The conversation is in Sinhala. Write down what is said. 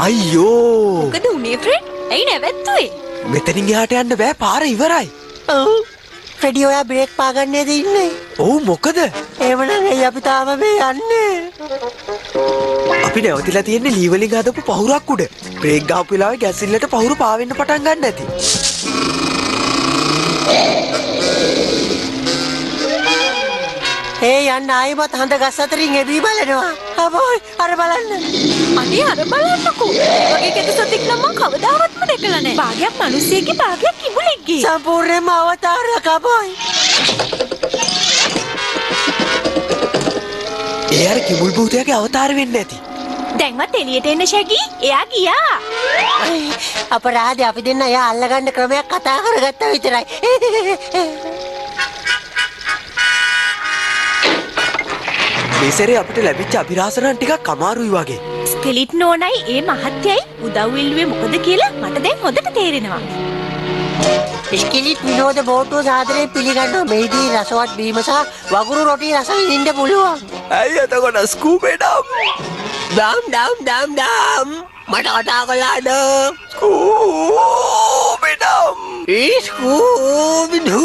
අයියෝ මොකද උනේ ෆ්‍රෙන්ඩ්? ඇයි නැවැත්තුවේ? මෙතනින් එහාට යන්න බෑ පාර ඉවරයි. ඔව්. ෆ්‍රෙඩි ඔයා බ්‍රේක් පාගන්නේද ඉන්නේ? ඔව් මොකද? එහෙමනම් ඇයි අපි තාම මේ යන්නේ? අපි නැවතිලා තියෙන්නේ ලී වලින් හදපු පහුරක් උඩ. බ්‍රේක් ගහපු වෙලාවේ ගැසිල්ලට පහුර පාවෙන්න පටන් ගන්න ඇති. ඒ යන්න ආයිමත් හඳ ගස් අතරින් එවි බලනවා. අපෝයි අර බලන්න. අනේ අර බලන්නකෝ. වගේ කෙට සතෙක් නම් මම කවදාවත්ම දැකලා නැහැ. භාගයක් මිනිස්සෙක්ගේ භාගයක් කිඹුලෙක්ගේ. සම්පූර්ණයෙන්ම අවතාරයක් අපෝයි. ඒ අර කිඹුල් භූතයාගේ අවතාර වෙන්න ඇති. දැන්වත් එළියට එන්න ශැගි. එයා ගියා. අපරාධේ අපි දෙන්න එයා අල්ලගන්න ක්‍රමයක් කතා කරගත්තා විතරයි. මේ සැරේ අපිට ලැබිච්ච අභිරහසනන් ටිකක් අමාරුයි වගේ. ස්කෙලිට් නෝනයි ඒ මහත්තයයි උදව් ඉල්ලුවේ මොකද කියලා මට දැන් හොඳට තේරෙනවා. ස්කෙලිට් විනෝද බෝට්ටුව සාදරයෙන් පිළිගන්නවා. මෙහිදී රසවත් බීම සහ වගුරු රොටි රස විඳින්න පුළුවන්. ඇයි එතකොට ස්කූබේඩම්? ඩම් මට කතා කළාද? ස්කූබේඩම්. ස්කූබිඩු.